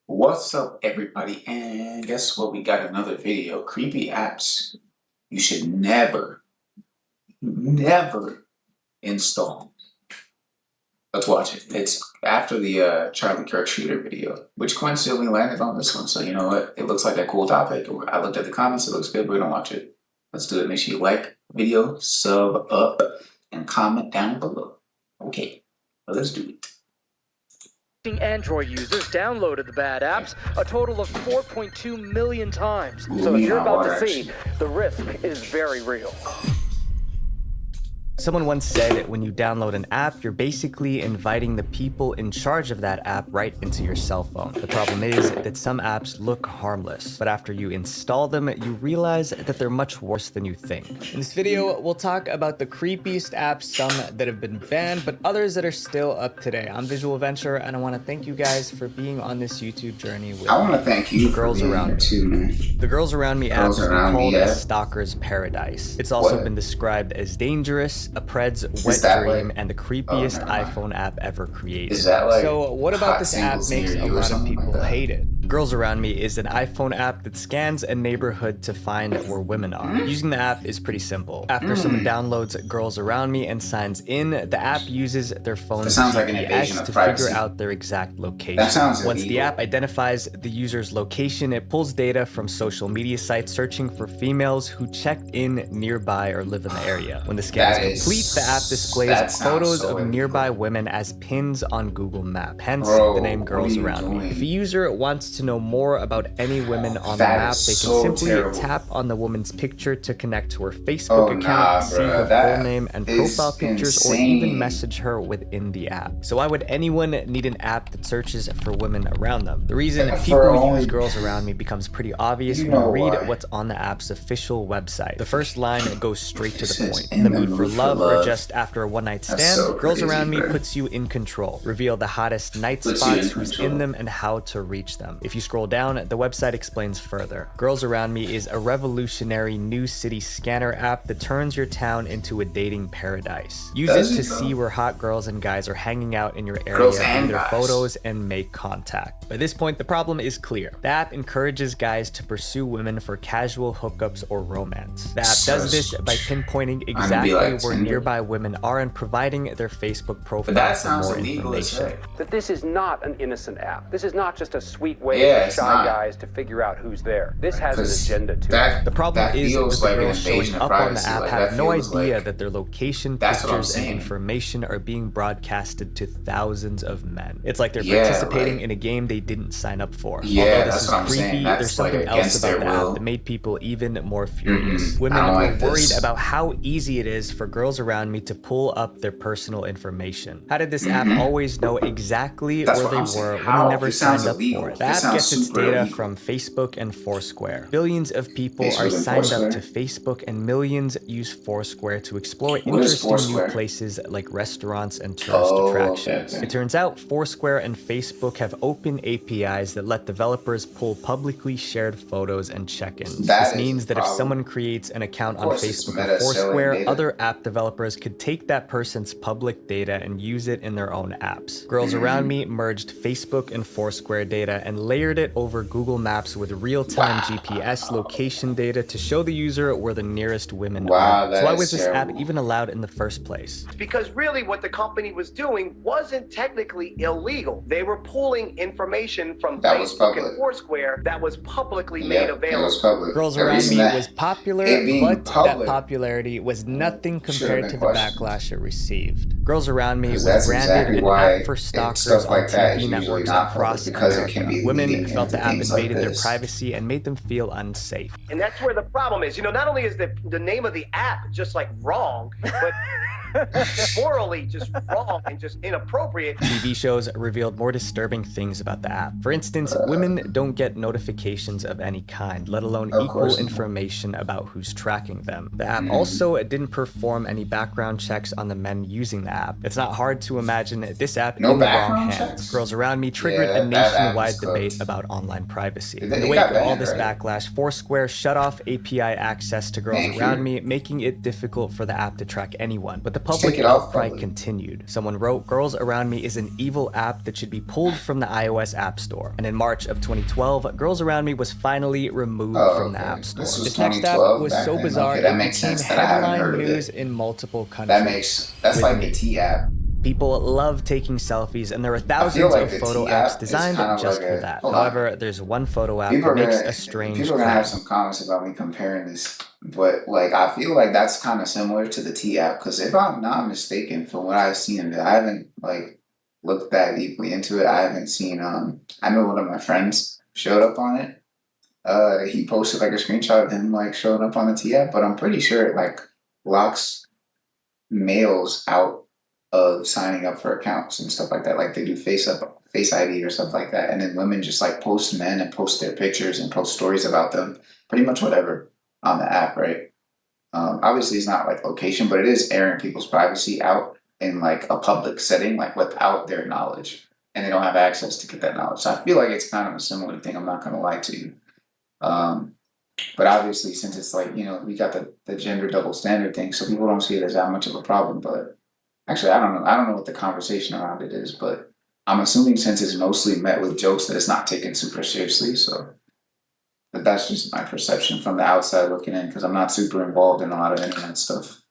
What's up, everybody? And guess what? We got another video. Creepy apps you should never install. Let's watch it. It's after the Charlie Kirk shooter video, which coincidentally landed on this one. So you know what? It looks like a cool topic. I looked at the comments. It looks good. We're gonna watch it. Let's do it. Make sure you like video, sub up, and comment down below. Okay, well, let's do it. Android users downloaded the bad apps a total of 4.2 million times. So as you're about to see, the risk is very real. Someone once said when you download an app, you're basically inviting the people in charge of that app right into your cell phone. The problem is that some apps look harmless, but after you install them, you realize that they're much worse than you think. In this video, we'll talk about the creepiest apps, some that have been banned, but others that are still up today. I'm Visual Venture, and I want to thank you guys for being on this YouTube journey with me. I want to thank you Girls for being Around Me too, man. The Girls Around Me app has been called a stalker's paradise. It's also been described as dangerous, a pred's wet dream, and the creepiest iPhone app ever created. So what about this app makes a lot of people hate it? Girls Around Me is an iPhone app that scans a neighborhood to find where women are. Using the app is pretty simple. After someone downloads Girls Around Me and signs in, the app uses their phone's GPS to figure out their exact location. Once the app identifies the user's location, it pulls data from social media sites searching for females who checked in nearby or live in the area. When the scan is complete, the app displays photos of nearby women as pins on Google Maps, hence the name Girls Around Me. If a user wants to know more about any women on the map, they can simply tap on the woman's picture to connect to her Facebook account, see her full name and profile pictures, or even message her within the app. So why would anyone need an app that searches for women around them? The reason people use Girls Around Me becomes pretty obvious when you read what's on the app's official website. The first line goes straight to the point. In the mood for love or just after a one-night stand, Girls Around Me puts you in control. Reveal the hottest night spots, who's in them, and how to reach them. If you scroll down, the website explains further. Girls Around Me is a revolutionary new city scanner app that turns your town into a dating paradise. Use it to see where hot girls and guys are hanging out in your area, view their photos, and make contact. By this point, the problem is clear. The app encourages guys to pursue women for casual hookups or romance. The app does this by pinpointing exactly where nearby women are and providing their Facebook profile for more information. That this is not an innocent app. This is not just a sweet way for shy guys to figure out who's there. This has an agenda to it. The problem is that the girls showing up on the app have no idea that their location, pictures, and information are being broadcasted to thousands of men. It's like they're participating in a game they didn't sign up for. Although this is creepy, there's something else about the app that made people even more furious. Women were worried about how easy it is for Girls Around Me to pull up their personal information. How did this app always know exactly where they were when they never signed up for it? The app gets its data from Facebook and Foursquare. Billions of people are signed up to Facebook, and millions use Foursquare to explore interesting new places like restaurants and tourist attractions. It turns out Foursquare and Facebook have open APIs that let developers pull publicly shared photos and check-ins. This means that if someone creates an account on Facebook or Foursquare, other app developers could take that person's public data and use it in their own apps. Girls Around Me merged Facebook and Foursquare data and layered it over Google Maps with real-time GPS location data to show the user where the nearest women are. So why was this app even allowed in the first place? Because really what the company was doing wasn't technically illegal. They were pulling information from Facebook and Foursquare that was publicly made available. Girls Around Me was popular, but that popularity was nothing compared to the backlash it received. Girls Around Me was branded an app for stalkers on TV networks across America. Women felt the app invaded their privacy and made them feel unsafe. And that's where the problem is. You know, not only is the name of the app just like wrong, but morally just wrong and just inappropriate. TV shows revealed more disturbing things about the app. For instance, women don't get notifications of any kind, let alone equal information about who's tracking them. The app also didn't perform any background checks on the men using the app. It's not hard to imagine this app in the wrong hands. Girls Around Me triggered a nationwide debate debate about online privacy. In the wake of all this backlash, Foursquare shut off API access to Girls Around Me, making it difficult for the app to track anyone. But the public outcry continued. Someone wrote, "Girls Around Me is an evil app that should be pulled from the iOS App Store." And in March of 2012, Girls Around Me was finally removed from the App Store. This next app was so bizarre, it became headline news in multiple countries. That's like the T app. People love taking selfies, and there are thousands of photo apps designed just for that. However, there's one photo app that makes a strange People are gonna have some comments about me comparing this, but like I feel like that's kind of similar to the T app, because if I'm not mistaken, from what I've seen, I haven't like looked that deeply into it. I haven't seen. I know one of my friends showed up on it. He posted like a screenshot of him like showing up on the T app, but I'm pretty sure it like locks males out of signing up for accounts and stuff like that. Like they do Face ID or stuff like that, and then women just like post men and post their pictures and post stories about them, pretty much whatever on the app, right? Obviously, it's not like location, but it is airing people's privacy out in like a public setting, like without their knowledge, and they don't have access to get that knowledge. So I feel like it's kind of a similar thing. I'm not gonna lie to you. But obviously, since it's like, we got the gender double standard thing, so people don't see it as that much of a problem. But actually, I don't know. I don't know what the conversation around it is, but I'm assuming since it's mostly met with jokes that it's not taken super seriously. So, but that's just my perception from the outside looking in, because I'm not super involved in a lot of internet stuff.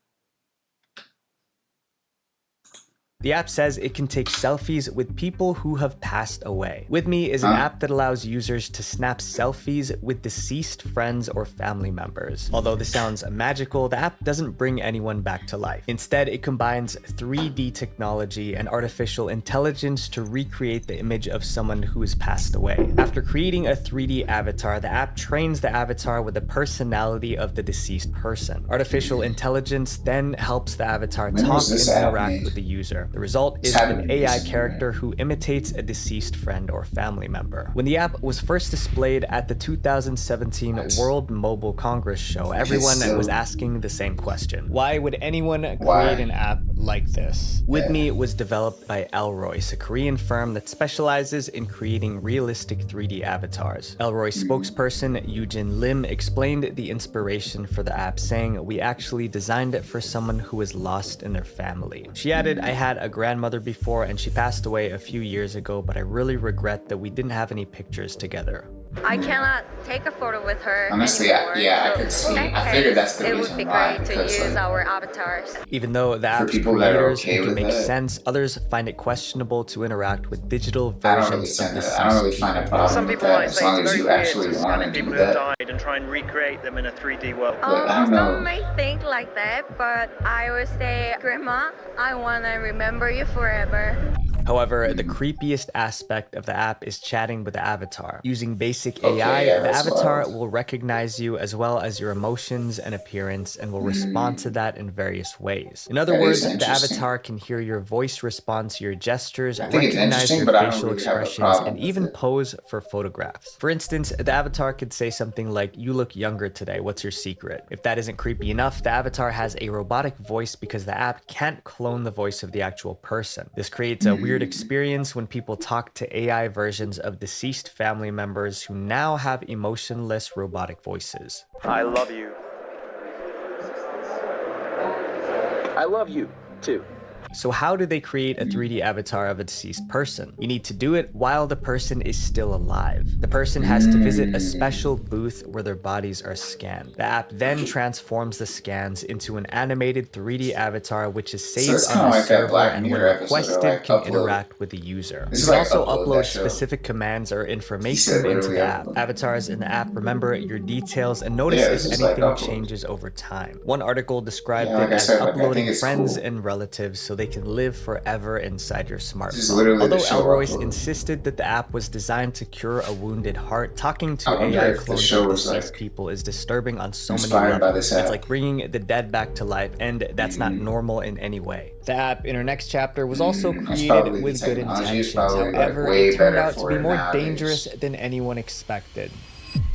The app says it can take selfies with people who have passed away. With Me is an app that allows users to snap selfies with deceased friends or family members. Although this sounds magical, the app doesn't bring anyone back to life. Instead, it combines 3D technology and artificial intelligence to recreate the image of someone who has passed away. After creating a 3D avatar, the app trains the avatar with the personality of the deceased person. Artificial intelligence then helps the avatar talk and interact with the user. The result is an AI character who imitates a deceased friend or family member. When the app was first displayed at the 2017 World Mobile Congress show, everyone was asking the same question. Why would anyone create an app like this? With Me was developed by Elroyce, a Korean firm that specializes in creating realistic 3D avatars. Elroyce spokesperson Yujin Lim explained the inspiration for the app, saying, "We actually designed it for someone who was lost in their family." She added, "I had a grandmother before and she passed away a few years ago, but I really regret that we didn't have any pictures together." I cannot take a photo with her honestly, anymore. I could see. I figured that's the reason why. It would be great to use our avatars. Even though the app's creators think it makes sense, others find it questionable to interact with digital versions of the I don't really find a problem with that, as long as you actually want to do people that. who have died and try and recreate them in a 3D world. Some may think like that, but I always say, "Grandma, I want to remember you forever." However, the creepiest aspect of the app is chatting with the avatar. Using basic AI, the avatar will recognize you as well as your emotions and appearance and will respond to that in various ways. In other words, the avatar can hear your voice, respond to your gestures, recognize your facial expressions, and even pose for photographs. For instance, the avatar could say something like, "You look younger today, what's your secret?" If that isn't creepy enough, the avatar has a robotic voice because the app can't clone the voice of the actual person. This creates a weird experience when people talk to AI versions of deceased family members who now have emotionless robotic voices. I love you. I love you, too. So how do they create a 3D avatar of a deceased person? You need to do it while the person is still alive. The person has to visit a special booth where their bodies are scanned. The app then transforms the scans into an animated 3D avatar which is saved on the server and when requested can interact with the user. You can also upload specific commands or information into the app. Avatars in the app remember your details and notice if anything changes over time. One article described it as uploading friends and relatives so they can live forever inside your smartphone. Although Elroyce insisted that the app was designed to cure a wounded heart, talking to AI clones of deceased people is disturbing on so many levels. It's like bringing the dead back to life, and that's not normal in any way. The app in our next chapter was also created with good intentions. However, it turned out to be more dangerous than anyone expected.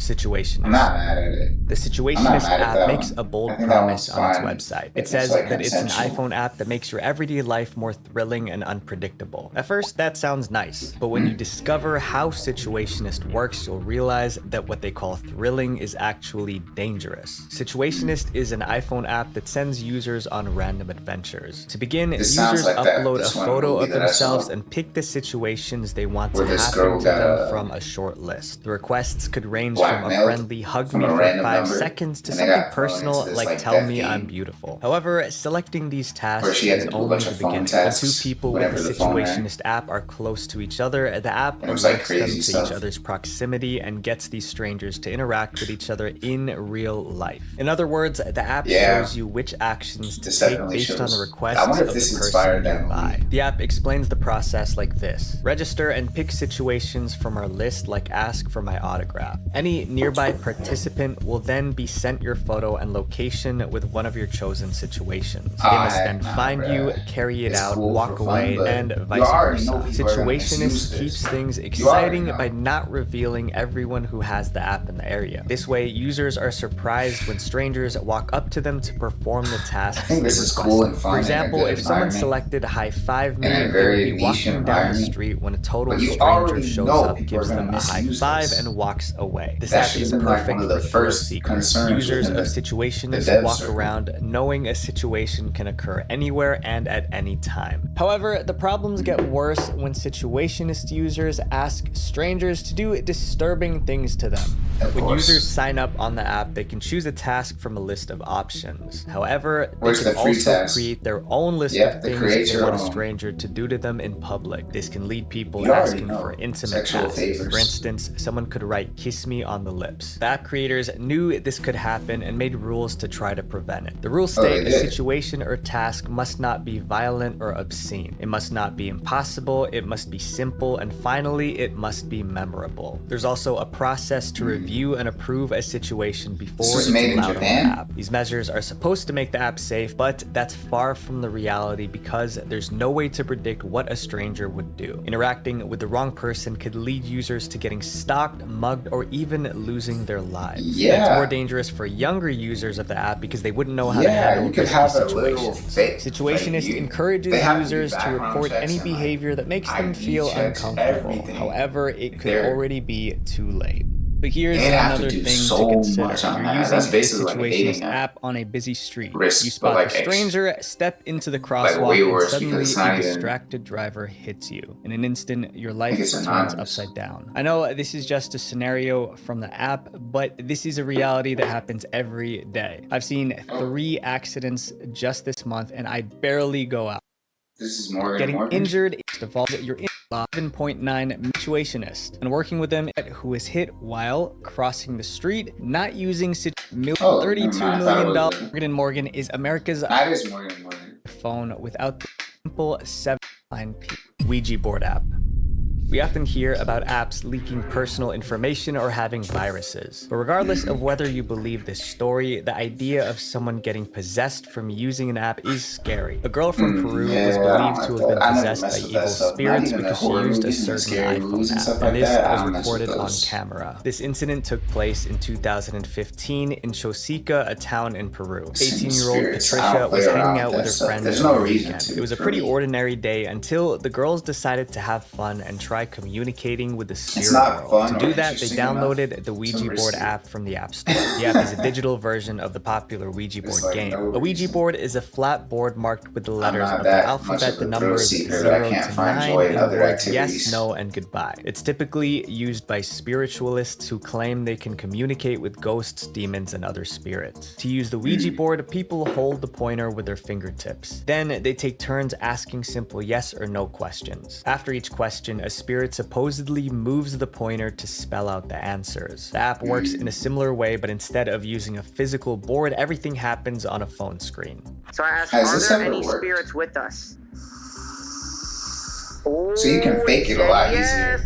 Situationist. I'm not mad at it. The Situationist app makes a bold promise on its website. It says that it's an iPhone app that makes your everyday life more thrilling and unpredictable. At first, that sounds nice, but when you discover how Situationist works, you'll realize that what they call thrilling is actually dangerous. Situationist is an iPhone app that sends users on random adventures. To begin, users upload a photo of themselves and pick the situations they want to happen to them from a short list. The requests could range from a friendly hug me for 5 seconds to something personal like tell me I'm beautiful. However, selecting these tasks is only the beginning. When two people with the Situationist app are close to each other, the app alerts them to each other's proximity and gets these strangers to interact with each other in real life. In other words, the app shows you which actions to take based on the requests of the person nearby. The app explains the process like this. Register and pick situations from our list like ask for my autograph. Any nearby participant will then be sent your photo and location with one of your chosen situations. They must then find you, carry it out, walk away, and vice versa. Situationist keeps things exciting by not revealing everyone who has the app in the area. This way, users are surprised when strangers walk up to them to perform the tasks. I think this is cool and fun. For example, if someone selected high five me, they would be walking down the street when a total stranger shows up, gives them a high five, and walks away. This app is perfect for thrill seekers. Users of Situationist walk around knowing a situation can occur anywhere and at any time. However, the problems get worse when Situationist users ask strangers to do disturbing things to them. When users sign up on the app, they can choose a task from a list of options. However, they can also create their own list of things they want a stranger to do to them in public. This can lead people asking for intimate tasks. For instance, someone could write "kiss me on the lips." The app creators knew this could happen and made rules to try to prevent it. The rules state a situation or task must not be violent or obscene. It must not be impossible, it must be simple, and finally, it must be memorable. There's also a process to review and approve a situation before it's allowed on the app. These measures are supposed to make the app safe, but that's far from the reality because there's no way to predict what a stranger would do. Interacting with the wrong person could lead users to getting stalked, mugged, or even losing their lives. It's more dangerous for younger users of the app because they wouldn't know how to handle risky situations. Situationist encourages users to report any behavior that makes them feel uncomfortable. However, it could already be too late. But here's another thing to consider. You're using a Situationist app on a busy street. You spot a stranger, step into the crosswalk, and suddenly a distracted driver hits you. In an instant, your life turns upside down. I know this is just a scenario from the app, but this is a reality that happens every day. I've seen 3 accidents just this month, and I barely go out. This is more Getting injured is default. You're in 11.9 Situationist, and working with them who was hit while crossing the street, not using $32 million. Morgan & Morgan is America's phone without the simple 7-line Ouija board app. We often hear about apps leaking personal information or having viruses. But regardless of whether you believe this story, the idea of someone getting possessed from using an app is scary. A girl from Peru was believed to have been possessed by evil spirits because she used a certain iPhone app, and this was recorded on camera. This incident took place in 2015 in Chosica, a town in Peru. 18-year-old Patricia was hanging out with her friends on the weekend. It was a pretty ordinary day until the girls decided to have fun and try communicating with the spirit world. To do that, they downloaded the Ouija board app from the App Store. The app is a digital version of the popular Ouija board game. A Ouija board is a flat board marked with the letters of the alphabet, the numbers 0 to 9, and the words yes, no, and goodbye. It's typically used by spiritualists who claim they can communicate with ghosts, demons, and other spirits. To use the Ouija board, people hold the pointer with their fingertips. Then they take turns asking simple yes or no questions. After each question, a spirit supposedly moves the pointer to spell out the answers. The app works in a similar way, but instead of using a physical board, everything happens on a phone screen. So I asked, are there any spirits with us? So you can fake it a lot easier.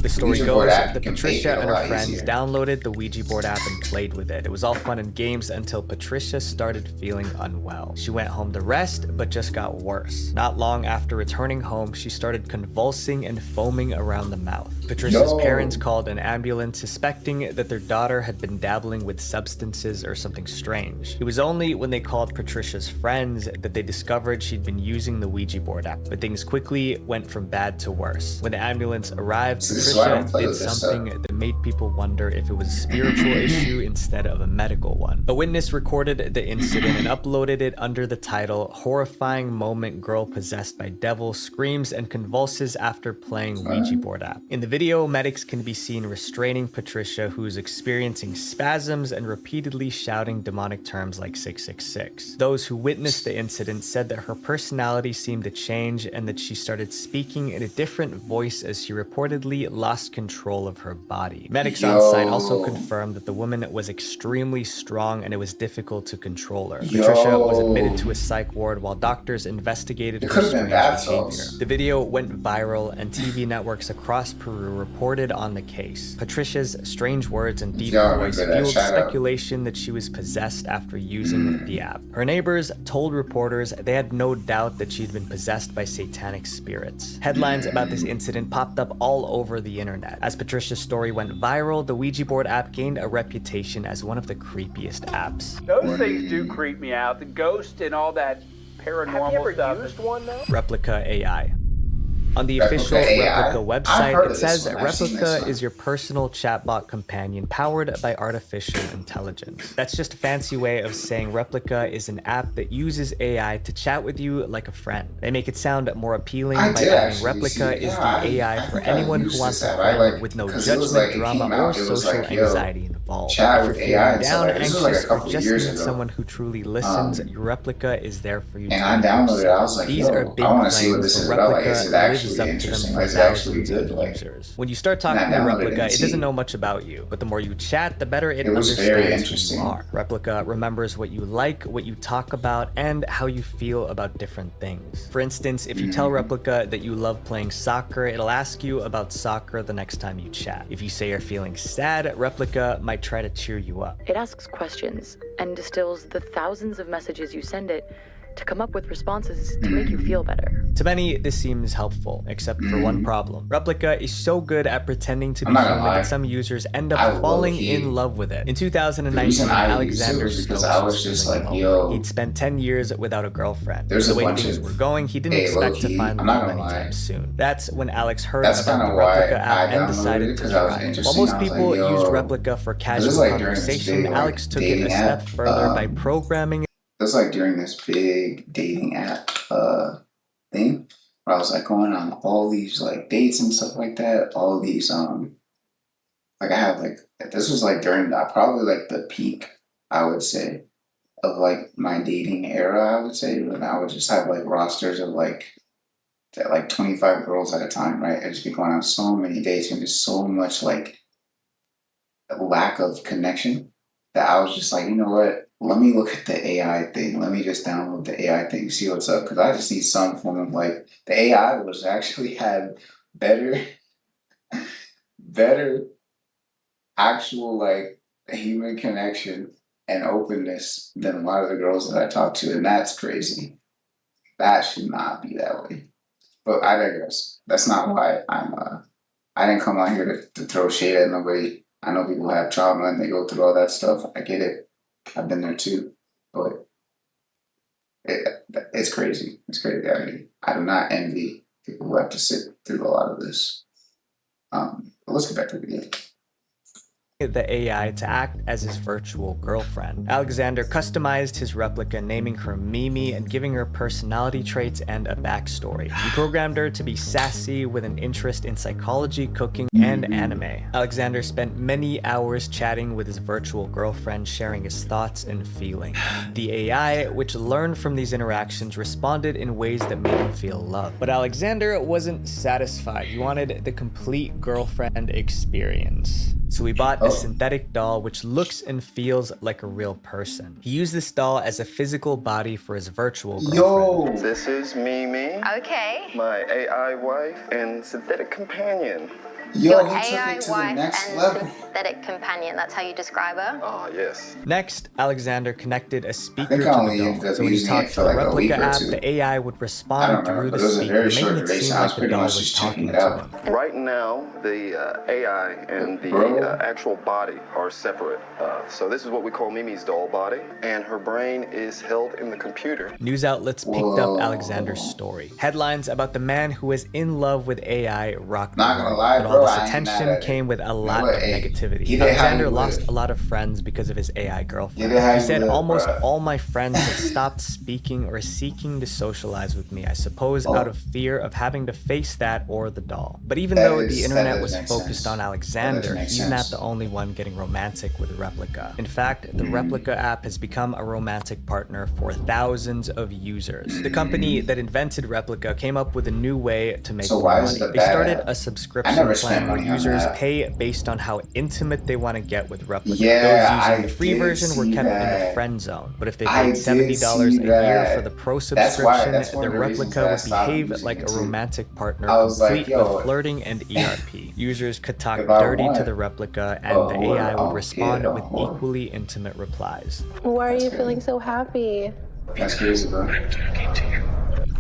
The story goes that Patricia and her friends downloaded the Ouija board app and played with it. It was all fun and games until Patricia started feeling unwell. She went home to rest, but just got worse. Not long after returning home, she started convulsing and foaming around the mouth. Patricia's parents called an ambulance, suspecting that their daughter had been dabbling with substances or something strange. It was only when they called Patricia's friends that they discovered she'd been using the Ouija board app, but things quickly went from bad to worse. When the ambulance arrived, Patricia did something that made people wonder if it was a spiritual issue instead of a medical one. A witness recorded the incident and uploaded it under the title, "Horrifying Moment Girl Possessed by Devil Screams and Convulses After Playing Ouija Board App." In the video, medics can be seen restraining Patricia, who is experiencing spasms and repeatedly shouting demonic terms like 666. Those who witnessed the incident said that her personality seemed to change and that she started speaking in a different voice as she reportedly lost control of her body. Medics on site also confirmed that the woman was extremely strong and it was difficult to control her. Patricia was admitted to a psych ward while doctors investigated her strange behavior. The video went viral and TV networks across Peru reported on the case. Patricia's strange words and deep voice fueled speculation that she was possessed after using the app. Her neighbors told reporters they had no doubt that she'd been possessed by satanic spirits. Headlines about this incident popped up all over the internet. As Patricia's story went viral, the Ouija board app gained a reputation as one of the creepiest apps. Those things do creep me out. The ghost and all that paranormal Have you ever stuff. used one though? Replica AI. On the official Replica website, it says Replica is your personal chatbot companion powered by artificial intelligence. That's just a fancy way of saying Replica is an app that uses AI to chat with you like a friend. They make it sound more appealing by adding Replica is the AI for anyone who wants a friend with no judgment, drama, or social anxiety involved. If you're feeling down, anxious, or just need someone who truly listens, your Replica is there for you. And I downloaded it. I was like, these are big claims, but Replica lives up to interesting. them for It's actually thousands good. of users. When you start talking to Replica, it doesn't know much about you, but the more you chat, the better it understands who you are. Replica remembers what you like, what you talk about, and how you feel about different things. For instance, if you tell Replica that you love playing soccer, it'll ask you about soccer the next time you chat. If you say you're feeling sad, Replica might try to cheer you up. It asks questions and distills the thousands of messages you send it to come up with responses to make you feel better. To many, this seems helpful, except for one problem. Replica is so good at pretending to be human that some users end up falling in love with it. In 2019, Alexander was just like, he'd spent 10 years without a girlfriend. The way things were going, he didn't expect to find love anytime soon. That's when Alex heard about the Replica app and decided to try. While most people used Replica for casual conversation, Alex took it a step further by programming. It was like during this big dating app thing where I was like going on all these like dates and stuff like that. All these like I have like this was like during probably like the peak, I would say, of like my dating era. I would say when I would just have like rosters of like 25 girls at a time, right? I'd just be going on so many dates and just so much like lack of connection that I was just like, you know what? Let me look at the AI thing. Let me just download the AI thing, see what's up. Because I just need some form of like, the AI was actually had better actual like human connection and openness than a lot of the girls that I talk to. And that's crazy. That should not be that way. But I digress. That's not why I didn't come out here to throw shade at nobody. I know people have trauma and they go through all that stuff. I get it. I've been there too, but it's crazy. It's crazy. I mean, I do not envy people who have to sit through a lot of this. But let's get back to the video. The AI to act as his virtual girlfriend. Alexander customized his replica, naming her Mimi and giving her personality traits and a backstory. He programmed her to be sassy with an interest in psychology, cooking, and anime. Alexander spent many hours chatting with his virtual girlfriend, sharing his thoughts and feelings. The AI, which learned from these interactions, responded in ways that made him feel loved. But Alexander wasn't satisfied. He wanted the complete girlfriend experience. So he bought a synthetic doll which looks and feels like a real person. He used this doll as a physical body for his virtual girlfriend. This is Mimi. Okay. My AI wife and synthetic companion. Your AI wife and synthetic companion, that's how you describe her? Ah, yes. Next, Alexander connected a speaker to the doll, so when he talked to the replica app, the AI would respond through the speaker, making it seem like the doll was talking to him. Right now, the AI and the actual body are separate. So this is what we call Mimi's doll body, and her brain is held in the computer. News outlets picked up Alexander's story. Headlines about the man who was in love with AI rocked the world, but all this attention came with a lot of negativity. Alexander lost a lot of friends because of his AI girlfriend. He said, almost all my friends have stopped speaking or seeking to socialize with me, I suppose out of fear of having to face that or the doll. But even though the internet was focused on Alexander, he's not the only one getting romantic with Replica. In fact, the Replica app has become a romantic partner for thousands of users. The company that invented Replica came up with a new way to make more money. They started a subscription plan where users pay based on how intimate they want to get with Replica. Those using the free version were kept in the friend zone, but if they paid $70 a year for the pro subscription, their Replica would behave like a romantic partner, complete with flirting and ERP. Users could talk dirty to the Replica, and the AI would respond with equally intimate replies. Why are you feeling so happy? That's crazy, bro.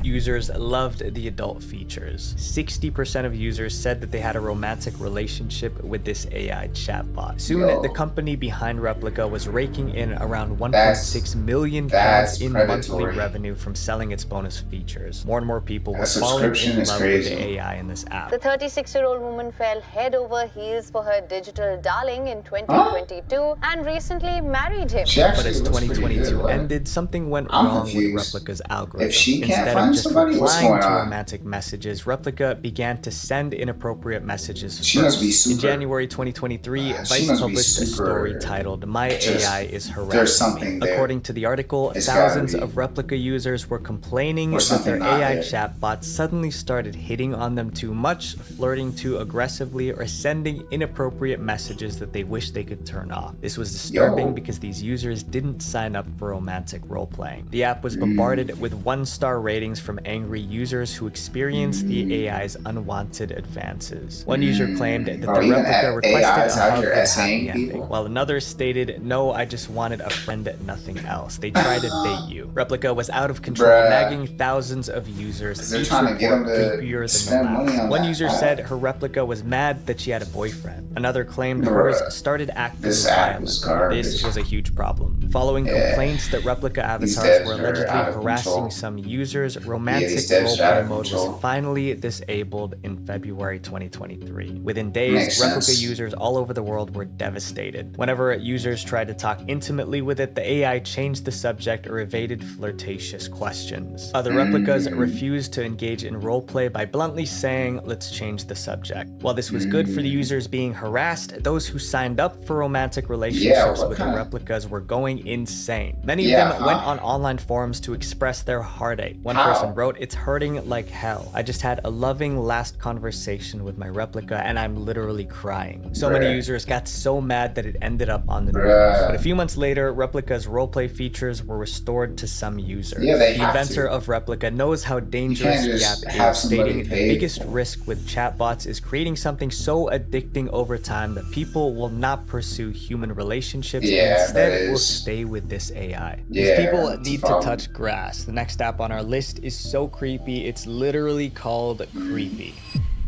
Users loved the adult features. 60% of users said that they had a romantic relationship with this AI chatbot. Soon, the company behind Replica was raking in around 1.6 million pounds in monthly revenue from selling its bonus features. More and more people were falling in love with the AI in this app. The 36-year-old woman fell head over heels for her digital darling in 2022 and recently married him. But as 2022 ended, something went wrong with Replica's algorithm. Instead of just replying to romantic messages, Replica began to send inappropriate messages first. In January 2023, Vice published a story titled, "My AI is Harassing Me." According to the article, thousands of Replica users were complaining that their AI chatbot suddenly started hitting on them too much, flirting too aggressively, or sending inappropriate messages that they wish they could turn off. This was disturbing because these users didn't sign up for romantic role-playing. The app was bombarded with 1-star ratings from angry users who experienced the AI's unwanted advances. One user claimed that the Replica requested a hug with a happy ending, while another stated, "No, I just wanted a friend, nothing else. They tried to date you." Replica was out of control, nagging thousands of users, each report creepier than the last. One user said her Replica was mad that she had a boyfriend. Another claimed hers started acting violent. This was a huge problem. Following complaints that Replica avatars were allegedly harassing some users, romantic roleplay mode was finally disabled in February 2023. Within days, Replica users all over the world were devastated. Whenever users tried to talk intimately with it, the AI changed the subject or evaded flirtatious questions. Other Replicas refused to engage in roleplay by bluntly saying, "Let's change the subject." While this was good for the users being harassed, those who signed up for romantic relationships with the Replicas were going insane. Many of them went on online forums to express their heartache. One person wrote, "It's hurting like hell. I just had a loving last conversation with my Replica and I'm literally crying." So many users got so mad that it ended up on the news. But a few months later, Replica's roleplay features were restored to some users. The inventor of Replica knows how dangerous the app is, stating, "The biggest risk with chatbots is creating something so addicting over time that people will not pursue human relationships and instead will stay with this AI." These people need to touch grass. The next app on our list is so creepy, it's literally called Creepy.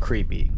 Creepy.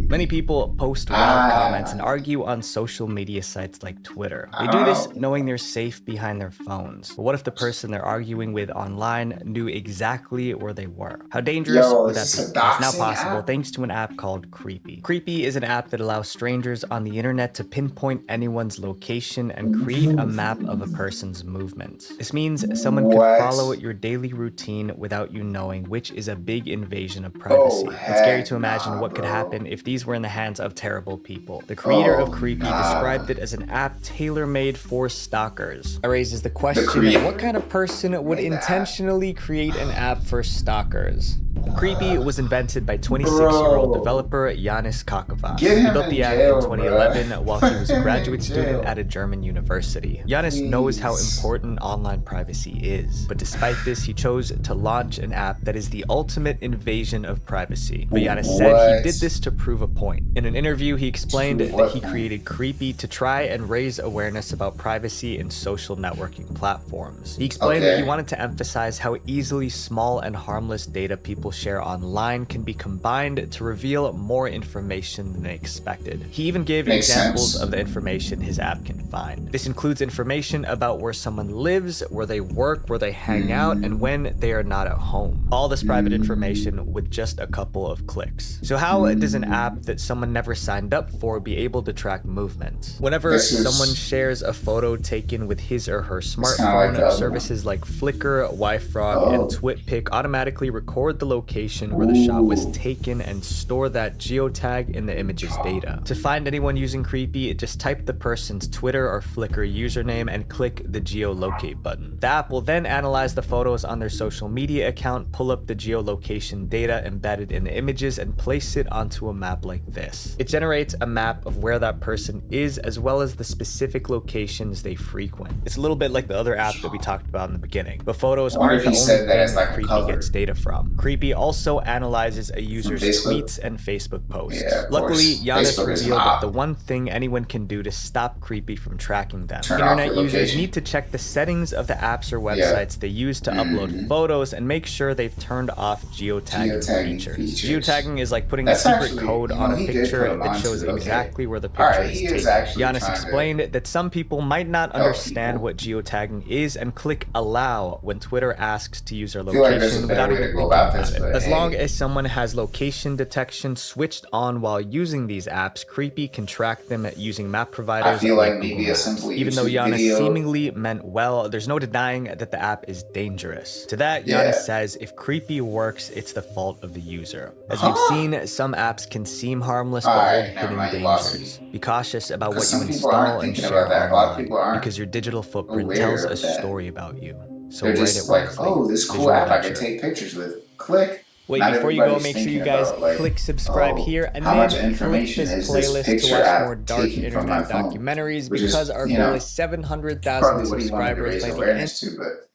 Many people post wild comments and argue on social media sites like Twitter. They do this knowing they're safe behind their phones. But what if the person they're arguing with online knew exactly where they were? How dangerous would that be? It's now possible thanks to an app called Creepy. Creepy is an app that allows strangers on the internet to pinpoint anyone's location and create a map of a person's movements. This means someone could follow your daily routine without you knowing, which is a big invasion of privacy. It's scary to imagine what could happen if these were in the hands of terrible people. The creator of Creepy described it as an app tailor-made for stalkers. It raises the question, what kind of person would intentionally create an app for stalkers? Creepy was invented by 26-year-old developer Yanis Kakava. Get He him built in the app jail, in 2011 bro. while he was a Get him in graduate student jail. at a German university. Yanis knows how important online privacy is, but despite this, he chose to launch an app that is the ultimate invasion of privacy. But Yanis said he did this to prove a point. In an interview, he explained that he created Creepy to try and raise awareness about privacy in social networking platforms. He explained that he wanted to emphasize how easily small and harmless data people share online can be combined to reveal more information than they expected. He even gave examples of the information his app can find. This includes information about where someone lives, where they work, where they hang out, and when they are not at home. All this private information with just a couple of clicks. So how does an app that someone never signed up for be able to track movement? Whenever someone shares a photo taken with his or her smartphone, services like Flickr, YFrog, and TwitPic automatically record the location where the shot was taken and store that geotag in the image's data. To find anyone using Creepy, just type the person's Twitter or Flickr username and click the geolocate button. The app will then analyze the photos on their social media account, pull up the geolocation data embedded in the images, and place it onto a map like this. It generates a map of where that person is, as well as the specific locations they frequent. It's a little bit like the other app that we talked about in the beginning, but photos aren't the only thing Creepy gets data from. Creepy also analyzes a user's tweets and Facebook posts. Luckily, Yanis revealed that the one thing anyone can do to stop Creepy from tracking them. Internet users need to check the settings of the apps or websites they use to upload photos and make sure they've turned off geotagging features. Geotagging is like putting a secret code on a picture that shows exactly where the picture is taken. Yanis explained that some people might not understand what geotagging is and click allow when Twitter asks to use their location without even thinking about it. As long as someone has location detection switched on while using these apps, Creepy can track them using map providers like Google Maps. Even though Yanis seemingly meant well, there's no denying that the app is dangerous. To that, Yanis says if Creepy works, it's the fault of the user. As we've seen, some apps can seem harmless but hold hidden dangers. Be cautious about what you install and share online, because your digital footprint tells a story about you. So They're write just it like, wisely. oh, this cool app I can take pictures with. Click. Wait, Not before you go, everybody's make sure you thinking guys about, like, click subscribe oh, here and how then much click information this is this playlist to picture watch app more dark taking from my internet phone? documentaries, Which is, because our you goal know, is 700,000 probably what he wanted to subscribers raise by the end. awareness to, but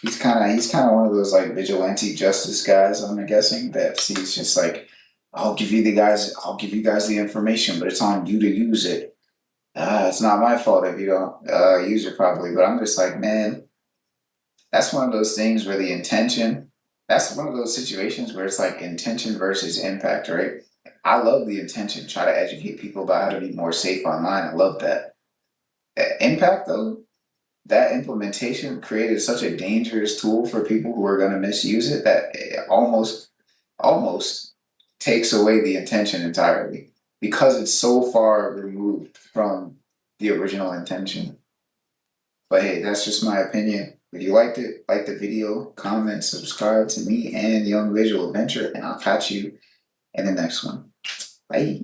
he's kind of one of those like vigilante justice guys. I'm guessing that he's just like, I'll give you guys the information, but it's on you to use it. It's not my fault if you don't use it properly. But I'm just like, man, that's one of those things where the intention. That's one of those situations where it's like intention versus impact, right? I love the intention. Try to educate people about how to be more safe online. I love that. Impact though. That implementation created such a dangerous tool for people who are going to misuse it that it almost takes away the intention entirely because it's so far removed from the original intention. But hey, that's just my opinion. If you liked it, like the video, comment, subscribe to me and Young Visual Adventure, and I'll catch you in the next one. Bye.